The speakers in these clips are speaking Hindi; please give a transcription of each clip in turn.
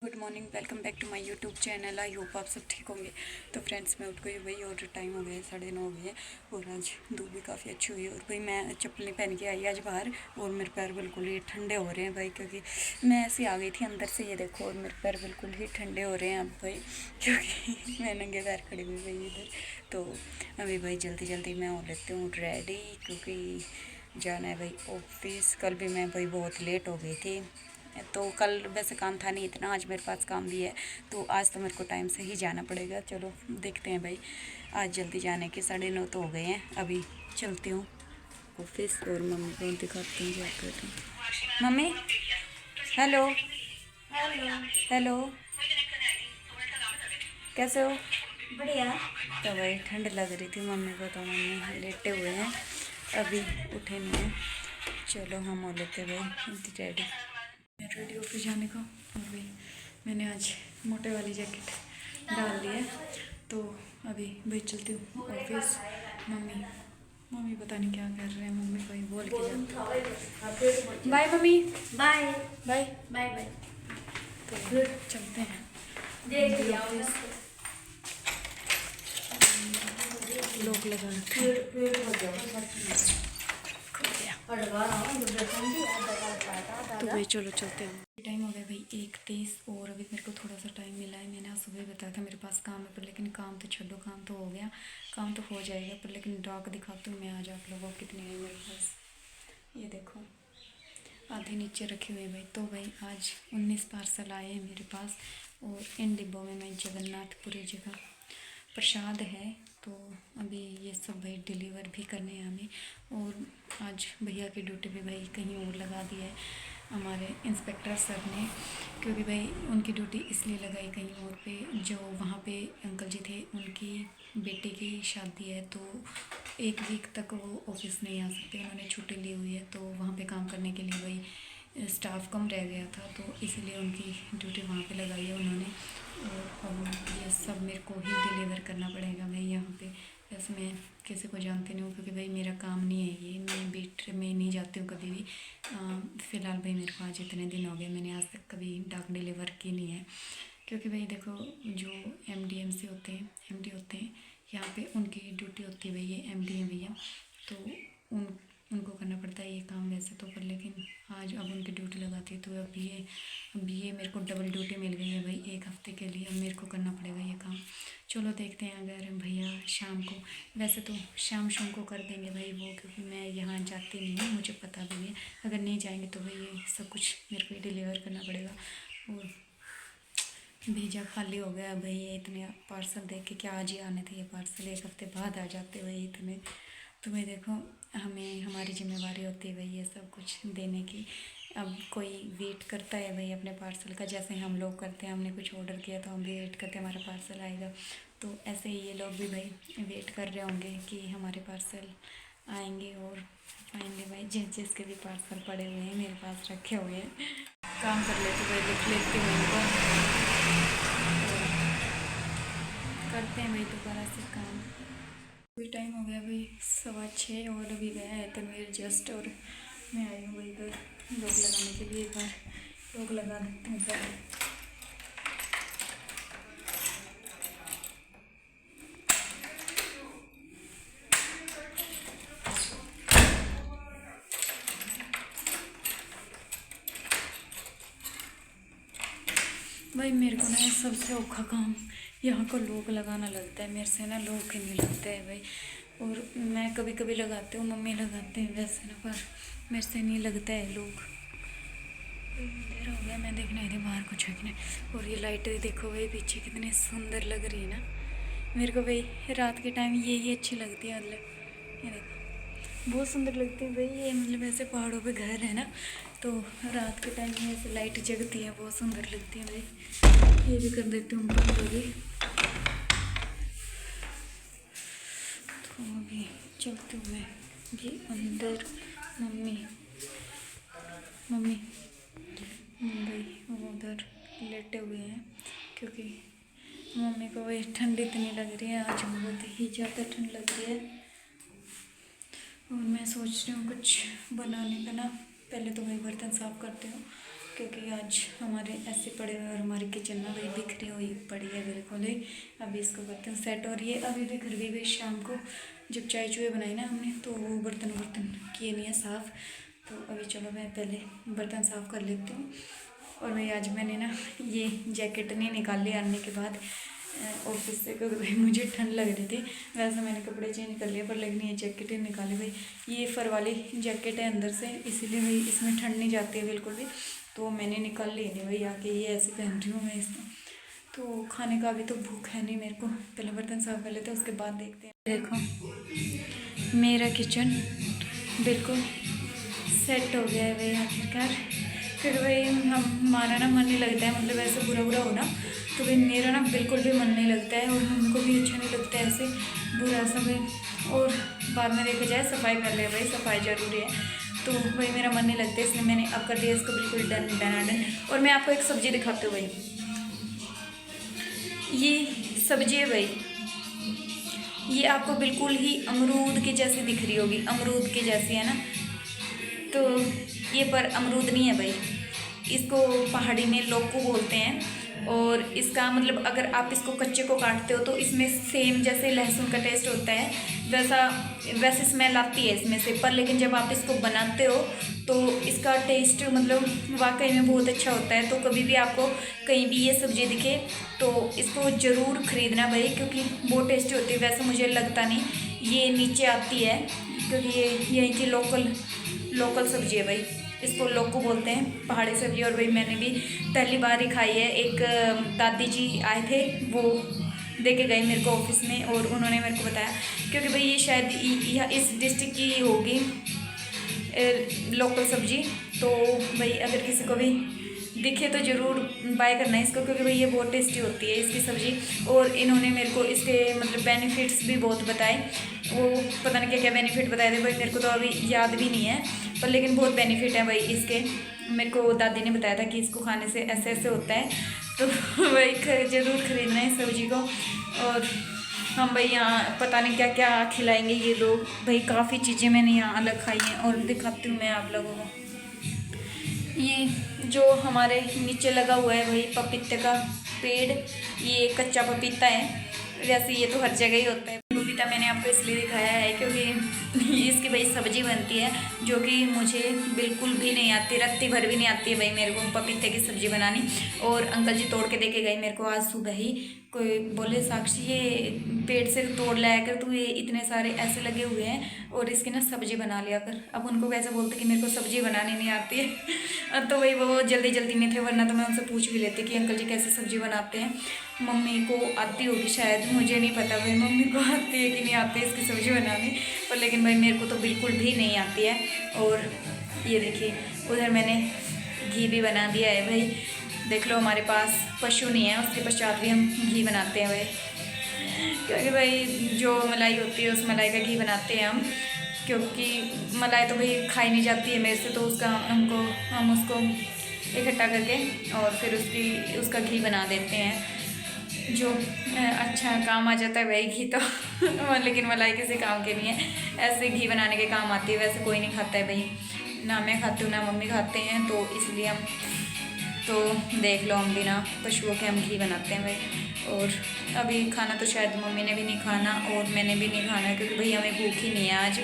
Good morning, welcome back to my YouTube channel. I hope आप सब ठीक होंगे। तो फ्रेंड्स, मैं उठ गई भाई और टाइम हो गया है 9:30 हो गए हैं और आज धूप भी काफ़ी अच्छी हुई है। और भाई मैं चप्पलें पहन के आई आज बाहर और मेरे पैर बिल्कुल ही ठंडे हो रहे हैं भाई, क्योंकि मैं ऐसे आ गई थी अंदर से, ये देखो, और मेरे पैर बिल्कुल ही ठंडे हो रहे हैं अब भाई, क्योंकि मैं नंगे पैर खड़ी हुई भाई इधर। तो अभी भाई जल्दी जल्दी मैं हो लेती हूँ रेडी, क्योंकि जाना है भाई ऑफिस। कल भी मैं भाई बहुत लेट हो गई थी, तो कल वैसे काम था नहीं इतना, आज मेरे पास काम भी है, तो आज तो मेरे को टाइम से ही जाना पड़ेगा। चलो देखते हैं भाई, आज जल्दी जाने के 9:30 तो हो गए हैं। अभी चलती हूँ ऑफिस और मम्मी को दिखाती हूँ क्या कर रही हूँ। Mummy, hello hello. हेलो, कैसे हो? बढ़िया। तो भाई ठंड लग रही थी मम्मी को, तो मम्मी लेटे हुए हैं, अभी उठे नहीं हैं। चलो हम हो लेते भाई रेडी, मैं रेडी ऑफिस जाने का। और भाई मैंने आज मोटे वाली जैकेट डाल ली है, तो अभी भाई चलती हूँ ऑफिस। मम्मी मम्मी पता नहीं क्या कर रहे हैं, मम्मी को ही बोल के जाती। Bye mummy, bye bye. Bye bye. तो चलते हैं देख ऑफिस। लोग लगा रखे हैं। तो भाई चलो चलते हैं। टाइम हो गया भाई 1:30 और अभी मेरे को थोड़ा सा टाइम मिला है। मैंने आज सुबह बताया था मेरे पास काम है, पर लेकिन काम तो छोड़ो, काम तो हो गया, काम तो हो जाएगा, पर लेकिन डाक दिखाती हूँ मैं आज आप लोगों को कितनी है मेरे पास। ये देखो आधे नीचे रखे हुए भाई। तो भाई आज 19 पार्सल आए हैं मेरे पास, और इन डिब्बों में मैं जगन्नाथपुरी जी का प्रसाद है, तो अभी ये सब भाई डिलीवर भी करने हैं हमें। और आज भैया की ड्यूटी भी भाई कहीं और लगा दी है हमारे इंस्पेक्टर सर ने, क्योंकि भाई उनकी ड्यूटी इसलिए लगाई कहीं और पे, जो वहाँ पे अंकल जी थे उनकी बेटी की शादी है, तो 1 वीक तक वो ऑफिस नहीं आ सकते, उन्होंने छुट्टी ली हुई है, तो वहाँ पे काम करने के लिए भाई स्टाफ कम रह गया था, तो इसलिए उनकी ड्यूटी वहाँ पे लगाई है उन्होंने। और अब ये सब मेरे को ही डिलीवर करना पड़ेगा भाई यहाँ पे। वैसे मैं किसी को जानती नहीं हूँ, क्योंकि भाई मेरा काम नहीं है ये, मैं बीट में नहीं जाती हूँ कभी भी। फ़िलहाल भाई मेरे को आज इतने दिन हो गए, मैंने आज तक कभी डाक डिलीवर की नहीं है, क्योंकि भाई देखो जो MD MC होते हैं, MD होते हैं यहाँ पे, उनकी ड्यूटी होती है भाई, ये MD हैं भैया, तो उन उनको करना पड़ता है ये काम वैसे तो, पर लेकिन आज अब उनकी ड्यूटी लगाती है, तो अब ये मेरे को डबल ड्यूटी मिल गई है भाई 1 हफ्ते के लिए, अब मेरे को करना पड़ेगा ये काम। चलो देखते हैं, अगर भैया शाम को, वैसे तो शाम को कर देंगे भाई वो, क्योंकि मैं यहाँ जाती नहीं हूँ, मुझे पता भी है, अगर नहीं जाएंगे तो भाई ये सब कुछ मेरे को ही डिलीवर करना पड़ेगा। और भेजा खाली हो गया भाई, ये इतने पार्सल देख के क्या आज ही आने थे ये पार्सल, 1 हफ्ते बाद आ जाते भाई इतने। तो भाई देखो, हमें हमारी जिम्मेवारी होती है भाई ये सब कुछ देने की। अब कोई वेट करता है भाई अपने पार्सल का, जैसे हम लोग करते हैं, हमने कुछ ऑर्डर किया तो हम भी वेट करते हैं हमारा पार्सल आएगा, तो ऐसे ही ये लोग भी भाई वेट कर रहे होंगे कि हमारे पार्सल आएंगे। और फाइनली भाई जिसके भी पार्सल पड़े हुए हैं मेरे पास रखे हुए हैं, काम कर लेते भाई, लिख लेते हैं इनको, करते हैं भाई दोबारा से काम। अभी टाइम हो गया भाई 6:15 और अभी गया है तनवीर जस्ट, और मैं आई हूँ भाई इधर लोग लगाने के लिए, एक बार लोग लगा देते हैं इधर। भाई मेरे को ना सबसे औखा काम यहाँ को लोग लगाना लगता है, मेरे से ना लोग ही नहीं लगते हैं भाई। और मैं कभी कभी लगाती हूँ, मम्मी लगाते हैं वैसे ना, पर मेरे से नहीं लगता है लोग। देर हो गया, मैं देखने आई थी बाहर कुछ है कि नहीं। और ये लाइटें देखो भाई पीछे कितनी सुंदर लग रही है ना, मेरे को भाई रात के टाइम यही अच्छी लगती है, मतलब ये देखो बहुत सुंदर लगती है भाई ये, मतलब ऐसे पहाड़ों पे घर है ना, तो रात के टाइम में ऐसे लाइट जगती है, बहुत सुंदर लगती है भाई। ये भी कर देती हूँ बंद होगी, तो अभी चलती हूँ मैं भी अंदर। मम्मी मम्मी भाई वो उधर लेटे हुए हैं, क्योंकि मम्मी को वही ठंड इतनी लग रही है, आज बहुत ही ज़्यादा ठंड लग रही है। और मैं सोच रही हूँ कुछ बनाने का ना, पहले तो वही बर्तन साफ़ करती हूँ, क्योंकि आज हमारे ऐसे पड़े हुए और हमारी किचन में वही बिखरी हुई पड़ी है बिल्कुल ही। अभी इसको करते हैं सेट। और ये अभी भी घर भी शाम को जब चाय चूहे बनाई ना हमने तो वो बर्तन किए नहीं है साफ़। तो अभी चलो मैं पहले बर्तन साफ़ कर लेती हूँ। और भाई आज मैंने ना ये जैकेट नहीं निकाली आने के बाद ऑफिस से, क्योंकि भाई मुझे ठंड लग रही थी। वैसे मैंने कपड़े चेंज कर लिए पर लेकिन ये जैकेट ही निकाली भाई। ये फर वाली जैकेट है अंदर से, इसीलिए भाई इसमें ठंड नहीं जाती है बिल्कुल भी। तो मैंने निकाल ली नहीं भाई, आके ये ऐसे पहन रही हूँ मैं इसको। तो खाने का अभी तो भूख है नहीं मेरे को, पहले बर्तन साफ कर लेते हैं उसके बाद देखते हैं। देखो मेरा किचन बिल्कुल सेट हो गया है भाई आखिरकार। फिर भाई हमारा ना मन नहीं लगता है, मतलब ऐसे बुरा बुरा हो ना तो भाई मेरा ना बिल्कुल भी मन नहीं लगता है और उनको भी अच्छा नहीं लगता है ऐसे बुरा सा भाई। और बाद में देखा जाए सफाई कर ले भाई, सफाई ज़रूरी है। तो भाई मेरा मन नहीं लगता है, इसलिए मैंने अब कर दिया इसको बिल्कुल डन डन डन। और मैं आपको एक सब्ज़ी दिखाती हूँ भाई, ये सब्ज़ी है भाई, ये आपको बिल्कुल ही अमरूद के जैसी दिख रही होगी, अमरूद के जैसी है ना। तो ये पर अमरूद नहीं है भाई, इसको पहाड़ी में लोकू बोलते हैं। और इसका मतलब अगर आप इसको कच्चे को काटते हो तो इसमें सेम जैसे लहसुन का टेस्ट होता है वैसे स्मेल आती है इसमें से, पर लेकिन जब आप इसको बनाते हो तो इसका टेस्ट मतलब वाकई में बहुत अच्छा होता है। तो कभी भी आपको कहीं भी ये सब्ज़ी दिखे तो इसको ज़रूर ख़रीदना भाई, क्योंकि बहुत टेस्टी होती है। वैसे मुझे लगता नहीं ये नीचे आती है, क्योंकि ये यहीं की लोकल सब्ज़ी है भाई, इसको लोकू बोलते हैं, पहाड़ी सब्ज़ी। और भाई मैंने भी पहली बार ही खाई है। एक दादी जी आए थे, वो दे के गए मेरे को ऑफिस में और उन्होंने मेरे को बताया, क्योंकि भाई ये शायद इस डिस्ट्रिक्ट की होगी लोकल सब्ज़ी। तो भाई अगर किसी को भी दिखे तो ज़रूर बाय करना है इसको, क्योंकि भाई ये बहुत टेस्टी होती है इसकी सब्ज़ी। और इन्होंने मेरे को इसके मतलब बेनिफिट्स भी बहुत बताए, वो पता नहीं क्या क्या बेनिफिट बताए थे भाई, मेरे को तो अभी याद भी नहीं है, पर लेकिन बहुत बेनिफिट है भाई इसके। मेरे को दादी ने बताया था कि इसको खाने से ऐसे ऐसे होता है। तो भाई ज़रूर ख़रीदना है इस सब्ज़ी को। और हम भाई यहाँ पता नहीं क्या क्या खिलाएंगे ये लोग भाई, काफ़ी चीज़ें मैंने यहाँ अलग खाई हैं और दिखाती हूँ मैं आप लोगों को। ये जो हमारे नीचे लगा हुआ है भाई पपीते का पेड़, ये कच्चा पपीता है। वैसे ये तो हर जगह ही होता है। पपीता मैंने आपको इसलिए दिखाया है क्योंकि इसकी भाई सब्ज़ी बनती है, जो कि मुझे बिल्कुल भी नहीं आती, रत्ती भर भी नहीं आती है भाई मेरे को पपीते की सब्ज़ी बनानी। और अंकल जी तोड़ के दे के गए मेरे को आज सुबह ही। कोई बोले साक्षी ये पेड़ से तोड़ लाया कर, तू ये इतने सारे ऐसे लगे हुए हैं और इसकी ना सब्ज़ी बना लिया कर। अब उनको कैसे बोलते कि मेरे को सब्ज़ी बनानी नहीं आती है। अब तो वही वो जल्दी जल्दी में थे, वरना तो मैं उनसे पूछ भी लेती कि अंकल जी कैसे सब्ज़ी बनाते हैं। मम्मी को आती होगी शायद, मुझे नहीं पता भाई मम्मी को आती है कि नहीं आती है इसकी सब्ज़ी बनानी, पर लेकिन भाई मेरे को तो बिल्कुल भी नहीं आती है। और ये देखिए उधर मैंने घी भी बना दिया है भाई, देख लो हमारे पास पशु नहीं है, उसके पश्चात भी हम घी बनाते हैं भाई, क्योंकि भाई जो मलाई होती है उस मलाई का घी बनाते हैं हम। क्योंकि मलाई तो भाई खाई नहीं जाती है मेरे से, तो हम उसको इकट्ठा करके और फिर उसका घी बना देते हैं, जो अच्छा काम आ जाता है भाई घी तो। लेकिन मलाई किसी काम के नहीं है, ऐसे घी बनाने के काम आती है। वैसे कोई नहीं खाता है भाई, ना मैं खाती हूँ ना मम्मी खाते हैं, तो इसलिए हम तो देख लो हम बिना पशुओं के हम घी बनाते हैं भाई। और अभी खाना तो शायद मम्मी ने भी नहीं खाना और मैंने भी नहीं खाना, क्योंकि भाई हमें भूख ही नहीं है आज।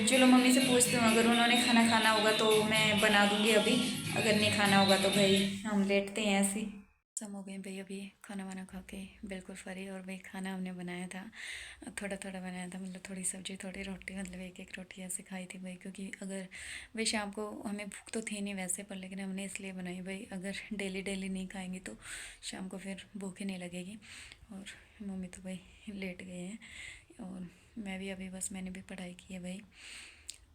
चलो मम्मी से पूछती हूँ, अगर उन्होंने खाना होगा तो मैं बना दूँगी अभी, अगर नहीं खाना होगा तो भाई हम लेटते हैं ऐसे। सब हो गए भाई अभी खाना वाना खा के बिल्कुल फ्री। और भाई खाना हमने बनाया था, थोड़ा थोड़ा बनाया था, मतलब थोड़ी सब्ज़ी थोड़ी रोटी, मतलब एक एक रोटी ऐसे खाई थी भाई। क्योंकि अगर भाई शाम को हमें भूख तो थी नहीं वैसे, पर लेकिन हमने इसलिए बनाई भाई, अगर डेली डेली नहीं खाएंगे तो शाम को फिर भूख ही नहीं लगेगी। और मम्मी तो भाई लेट गए हैं और मैं भी अभी बस मैंने भी पढ़ाई की है भाई,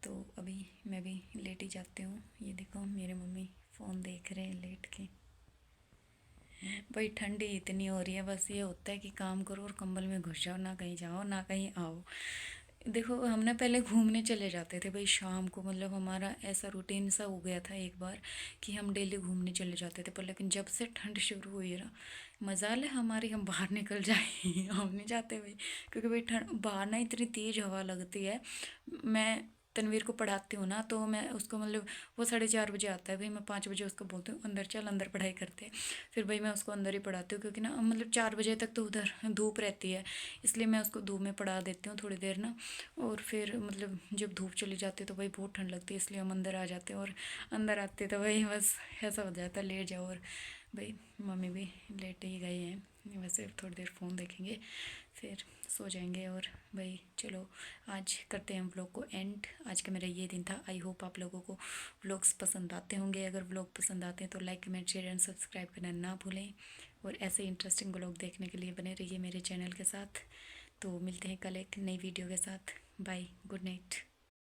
तो अभी मैं भी लेट ही जाती हूँ। ये देखो मेरे मम्मी फ़ोन देख रहे हैं लेट के भाई। ठंडी इतनी हो रही है, बस ये होता है कि काम करो और कंबल में घुस जाओ, ना कहीं जाओ ना कहीं आओ। देखो हम ना पहले घूमने चले जाते थे भाई शाम को, मतलब हमारा ऐसा रूटीन सा हो गया था एक बार कि हम डेली घूमने चले जाते थे। पर लेकिन जब से ठंड शुरू हुई है ना, मजाल है हमारी हम बाहर निकल जाए। हम नहीं जाते भाई, क्योंकि भाई ठंड बाहर ना इतनी तेज़ हवा लगती है। मैं तनवीर को पढ़ाती हूँ ना, तो मैं उसको मतलब वो 4:30 बजे आता है भाई, मैं 5 बजे उसको बोलती हूँ अंदर चल, अंदर पढ़ाई करते हैं। फिर भाई मैं उसको अंदर ही पढ़ाती हूँ, क्योंकि ना मतलब 4 बजे तक तो उधर धूप रहती है, इसलिए मैं उसको धूप में पढ़ा देती हूँ थोड़ी देर ना। और फिर मतलब जब धूप चली जाती है तो भाई बहुत ठंड लगती है, इसलिए हम अंदर आ जाते हैं। और अंदर आते तो भाई बस ऐसा हो जाता है लेट जाओ। और भाई मम्मी भी लेट ही गए हैं, वैसे थोड़ी देर फ़ोन देखेंगे फिर सो जाएंगे। और भाई चलो आज करते हैं व्लॉग को एंड। आज का मेरा ये दिन था। आई होप आप लोगों को व्लॉग्स पसंद आते होंगे। अगर व्लॉग पसंद आते हैं तो like comment share and subscribe करना ना भूलें। और ऐसे इंटरेस्टिंग व्लॉग देखने के लिए बने रहिए मेरे चैनल के साथ। तो मिलते हैं कल एक नई वीडियो के साथ। Bye, good night.